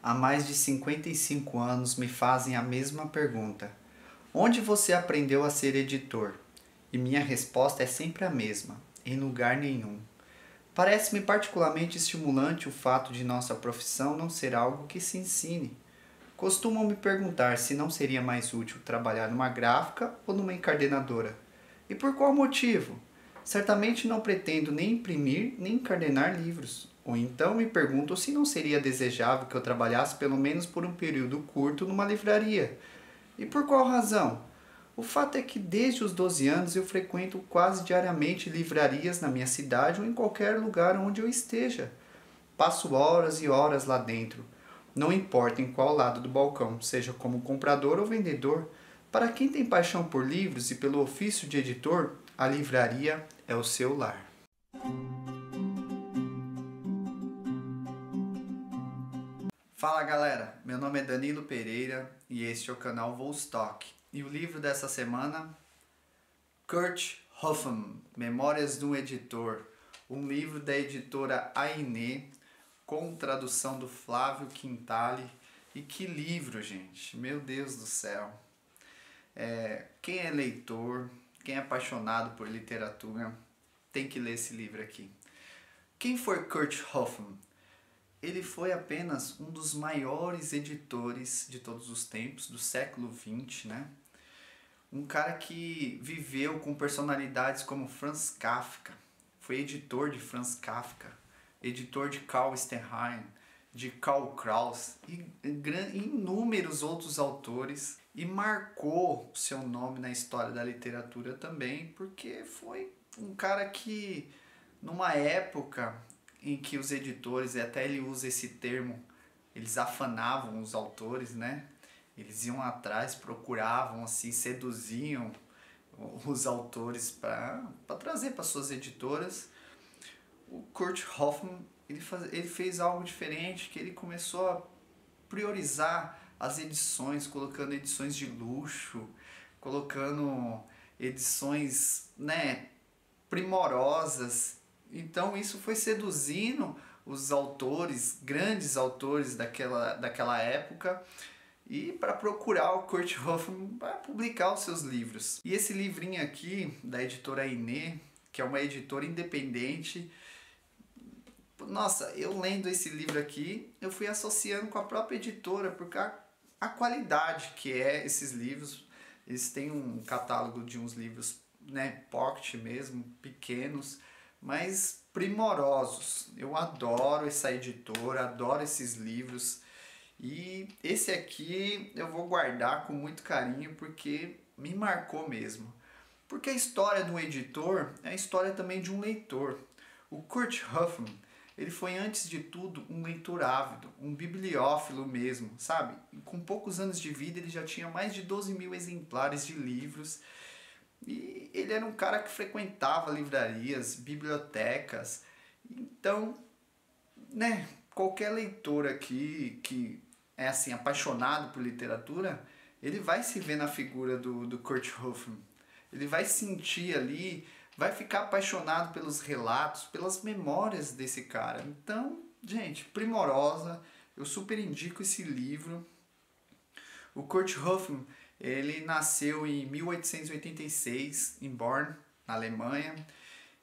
Há mais de 55 anos me fazem a mesma pergunta: onde você aprendeu a ser editor? E minha resposta é sempre a mesma: em lugar nenhum. Parece-me particularmente estimulante o fato de nossa profissão não ser algo que se ensine. Costumam me perguntar se não seria mais útil trabalhar numa gráfica ou numa encadenadora. E por qual motivo? Certamente não pretendo nem imprimir nem encadenar livros. Ou então me pergunto se não seria desejável que eu trabalhasse pelo menos por um período curto numa livraria. E por qual razão? O fato é que desde os 12 anos eu frequento quase diariamente livrarias na minha cidade ou em qualquer lugar onde eu esteja. Passo horas e horas lá dentro. Não importa em qual lado do balcão, seja como comprador ou vendedor. Para quem tem paixão por livros e pelo ofício de editor, a livraria é o seu lar. Fala galera, meu nome é Danilo Pereira e este é o canal Volstock. E o livro dessa semana, Kurt Hoffmann, Memórias de um Editor, um livro da editora Ainê, com tradução do Flávio Quintali. E que livro, gente! Meu Deus do céu! Quem é leitor, quem é apaixonado por literatura, tem que ler esse livro aqui. Quem foi Kurt Hoffmann? Ele foi apenas um dos maiores editores de todos os tempos, do século XX, né? Um cara que viveu com personalidades como Franz Kafka, foi editor de Franz Kafka, editor de Carl Stenheim, de Karl Kraus e inúmeros outros autores, e marcou seu nome na história da literatura também, porque foi um cara que, numa época em que os editores, e até ele usa esse termo, eles afanavam os autores, né? Eles iam atrás, procuravam, assim, seduziam os autores para trazer para suas editoras. O Kurt Hoffmann, ele fez algo diferente, que ele começou a priorizar as edições, colocando edições de luxo, colocando edições, né, primorosas. Então isso foi seduzindo os autores, grandes autores daquela época, e para procurar o Kurt Hoffmann para publicar os seus livros. E esse livrinho aqui, da editora Ainê, que é uma editora independente, nossa, eu lendo esse livro aqui, eu fui associando com a própria editora, porque a qualidade que é esses livros. Eles têm um catálogo de uns livros, né, pocket mesmo, pequenos, mas primorosos. Eu adoro essa editora, adoro esses livros. E esse aqui eu vou guardar com muito carinho porque me marcou mesmo. Porque a história de um editor é a história também de um leitor. O Kurt Hoffmann, ele foi antes de tudo um leitor ávido, um bibliófilo mesmo, sabe? E com poucos anos de vida ele já tinha mais de 12 mil exemplares de livros. E ele era um cara que frequentava livrarias, bibliotecas. Então, né, qualquer leitor aqui que é assim apaixonado por literatura, ele vai se ver na figura do Kurt Hoffmann. Ele vai sentir ali, vai ficar apaixonado pelos relatos, pelas memórias desse cara. Então, gente, primorosa, eu super indico esse livro. O Kurt Hoffmann, ele nasceu em 1886 em Bonn, na Alemanha,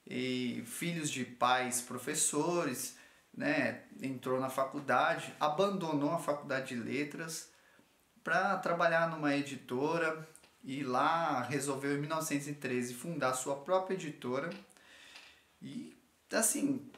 e filhos de pais professores, né, entrou na faculdade, abandonou a faculdade de letras para trabalhar numa editora, e lá resolveu em 1913 fundar sua própria editora. E assim,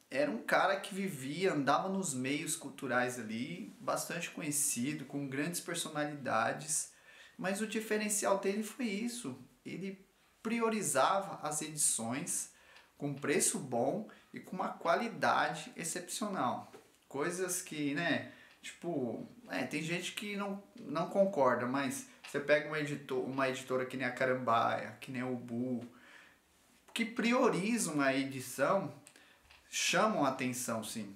era um cara que vivia, andava nos meios culturais ali, bastante conhecido, com grandes personalidades, mas o diferencial dele foi isso: ele priorizava as edições com preço bom e com uma qualidade excepcional. Coisas que, né, tipo, tem gente que não concorda, mas você pega uma editora que nem a Carambaia, que nem o Ubu, que priorizam a edição, chamam a atenção, sim.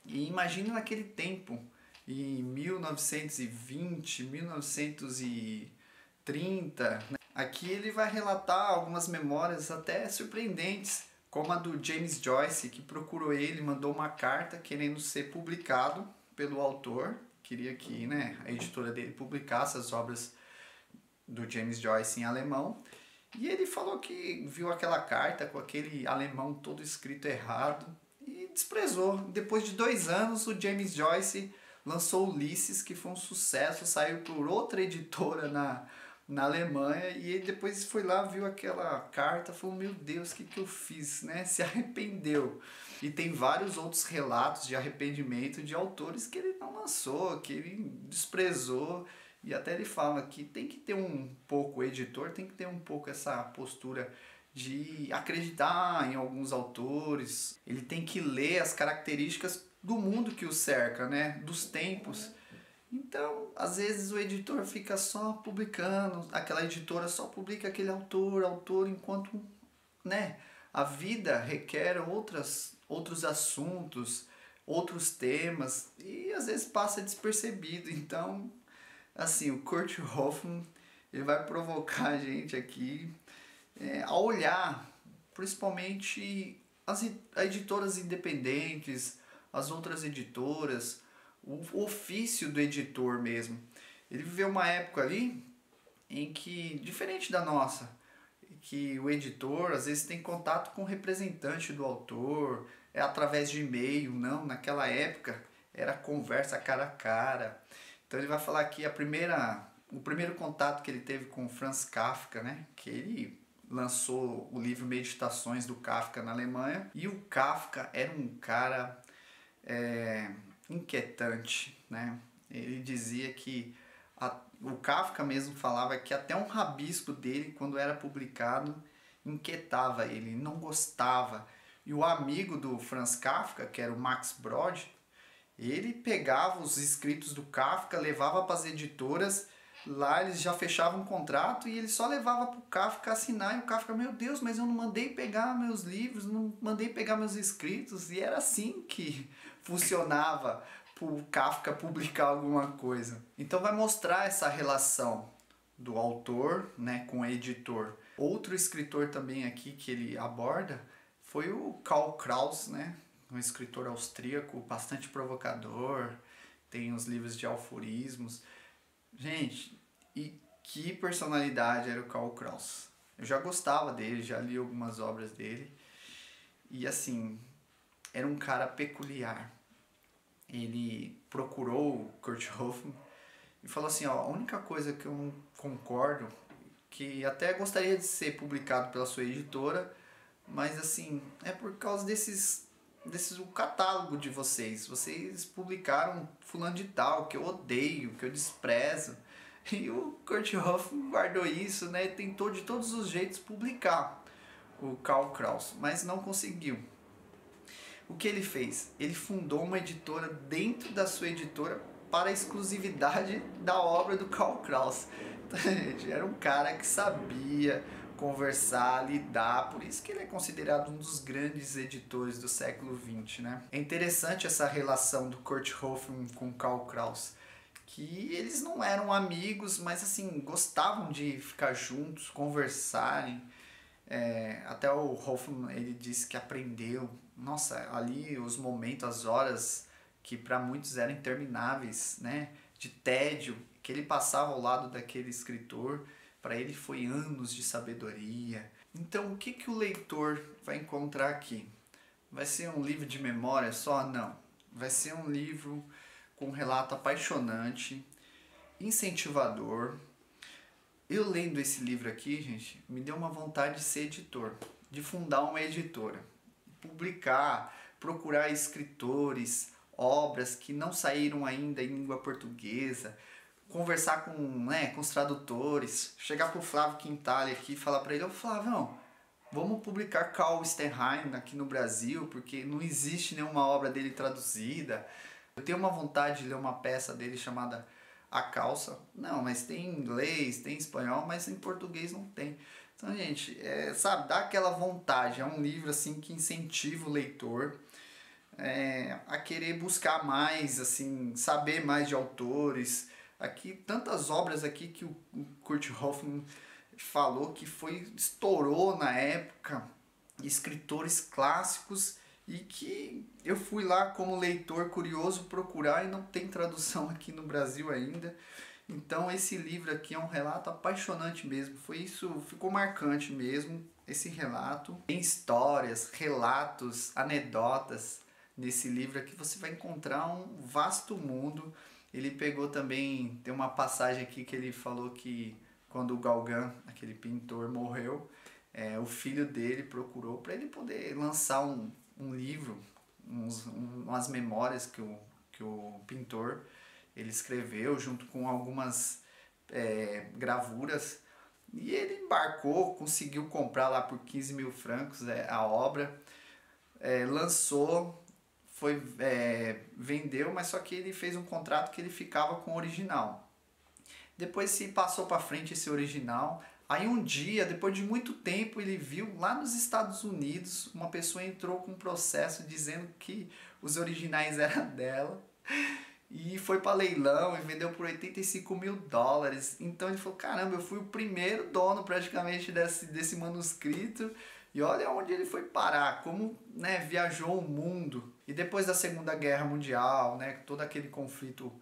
E imagine naquele tempo, em 1920, 1930, né? Aqui ele vai relatar algumas memórias até surpreendentes, como a do James Joyce, que procurou ele, mandou uma carta querendo ser publicado, pelo autor, queria que, né, a editora dele publicasse as obras do James Joyce em alemão. E ele falou que viu aquela carta com aquele alemão todo escrito errado e desprezou. Depois de 2 anos, o James Joyce lançou Ulisses, que foi um sucesso, saiu por outra editora na Alemanha, e ele depois foi lá, viu aquela carta, falou, meu Deus, o que eu fiz, né? Se arrependeu. E tem vários outros relatos de arrependimento de autores que ele não lançou, que ele desprezou, e até ele fala que tem que ter um pouco, o editor tem que ter um pouco essa postura de acreditar em alguns autores, ele tem que ler as características do mundo que o cerca, né? Dos tempos. Então, às vezes o editor fica só publicando, aquela editora só publica aquele autor, enquanto, né, a vida requer outros assuntos, outros temas, e às vezes passa despercebido. Então, assim, o Kurt Hoffmann, ele vai provocar a gente aqui a olhar, principalmente as editoras independentes, as outras editoras, o ofício do editor mesmo. Ele viveu uma época ali em que, diferente da nossa, que o editor às vezes tem contato com o representante do autor, é através de e-mail. Não, naquela época era conversa cara a cara. Então ele vai falar aqui o primeiro contato que ele teve com o Franz Kafka, né? Que ele lançou o livro Meditações do Kafka na Alemanha, e o Kafka era um cara inquietante, né? Ele dizia que o Kafka mesmo falava que até um rabisco dele, quando era publicado, inquietava ele, não gostava. E o amigo do Franz Kafka, que era o Max Brod, ele pegava os escritos do Kafka, levava para as editoras, lá eles já fechavam um contrato e ele só levava para o Kafka assinar, e o Kafka, meu Deus, mas eu não mandei pegar meus livros, não mandei pegar meus escritos. E era assim que funcionava para o Kafka publicar alguma coisa. Então vai mostrar essa relação do autor, né, com o editor. Outro escritor também aqui que ele aborda foi o Karl Kraus, né, um escritor austríaco bastante provocador, tem os livros de aforismos. Gente, e que personalidade era o Karl Kraus. Eu já gostava dele, já li algumas obras dele, e assim, era um cara peculiar. Ele procurou o Kurt Hoffmann e falou assim, ó, a única coisa que eu não concordo, que até gostaria de ser publicado pela sua editora, mas assim, é por causa o catálogo de vocês publicaram fulano de tal, que eu odeio, que eu desprezo. E o Kurt Hoffmann guardou isso, né, e tentou de todos os jeitos publicar o Karl Kraus, mas não conseguiu. O que ele fez? Ele fundou uma editora dentro da sua editora para a exclusividade da obra do Karl Kraus. Então, gente, era um cara que sabia conversar, lidar, por isso que ele é considerado um dos grandes editores do século XX, né? É interessante essa relação do Kurt Hoffmann com Karl Kraus, que eles não eram amigos, mas assim, gostavam de ficar juntos, conversarem. Até o Hoffmann, ele disse que aprendeu, nossa, ali os momentos, as horas que para muitos eram intermináveis, né, de tédio, que ele passava ao lado daquele escritor, para ele foi anos de sabedoria. Então o que o leitor vai encontrar aqui? Vai ser um livro de memória só? Não. Vai ser um livro com um relato apaixonante, incentivador. Eu lendo esse livro aqui, gente, me deu uma vontade de ser editor, de fundar uma editora, publicar, procurar escritores, obras que não saíram ainda em língua portuguesa, conversar com os tradutores, chegar pro Flávio Quintali aqui e falar para ele, ô Flávio, não, vamos publicar Carl Stenheim aqui no Brasil, porque não existe nenhuma obra dele traduzida. Eu tenho uma vontade de ler uma peça dele chamada A Calça. Não, mas tem em inglês, tem em espanhol, mas em português não tem. Então, gente, sabe, dá aquela vontade. É um livro assim que incentiva o leitor a querer buscar mais, assim, saber mais de autores. Aqui, tantas obras aqui que o Kurt Hoffmann falou que estourou na época, escritores clássicos e que eu fui lá como leitor curioso procurar e não tem tradução aqui no Brasil ainda. Então esse livro aqui é um relato apaixonante mesmo, foi isso, ficou marcante mesmo, esse relato. Tem histórias, relatos, anedotas nesse livro aqui, você vai encontrar um vasto mundo. Ele pegou também, tem uma passagem aqui que ele falou que quando o Gauguin, aquele pintor, morreu, o filho dele procurou para ele poder lançar um livro, umas memórias que o pintor ele escreveu junto com algumas gravuras, e ele embarcou, conseguiu comprar lá por 15 mil francos a obra, lançou, vendeu, mas só que ele fez um contrato que ele ficava com o original. Depois se passou para frente esse original. Aí um dia, depois de muito tempo, ele viu lá nos Estados Unidos, uma pessoa entrou com um processo dizendo que os originais eram dela. E foi para leilão e vendeu por 85 mil dólares. Então ele falou, caramba, eu fui o primeiro dono praticamente desse manuscrito. E olha onde ele foi parar, como, né, viajou o mundo. E depois da Segunda Guerra Mundial, né, todo aquele conflito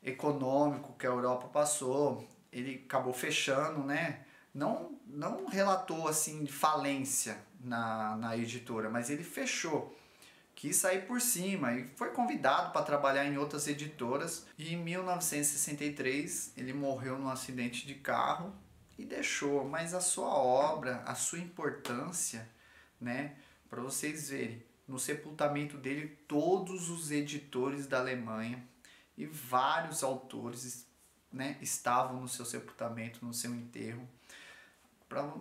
econômico que a Europa passou, ele acabou fechando, né? Não relatou assim de falência na editora, mas ele fechou. Quis sair por cima e foi convidado para trabalhar em outras editoras. E em 1963 ele morreu num acidente de carro e deixou, mas a sua obra, a sua importância, né, para vocês verem, no sepultamento dele todos os editores da Alemanha e vários autores, né, estavam no seu sepultamento, no seu enterro,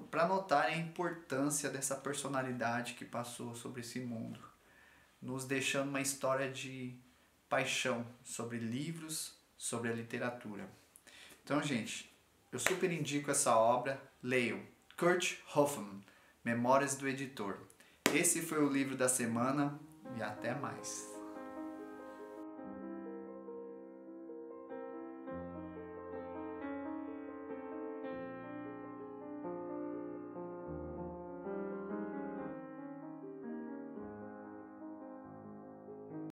para notarem a importância dessa personalidade que passou sobre esse mundo, nos deixando uma história de paixão sobre livros, sobre a literatura. Então, gente, eu super indico essa obra, leiam. Kurt Hoffmann, Memórias do Editor. Esse foi o livro da semana e até mais.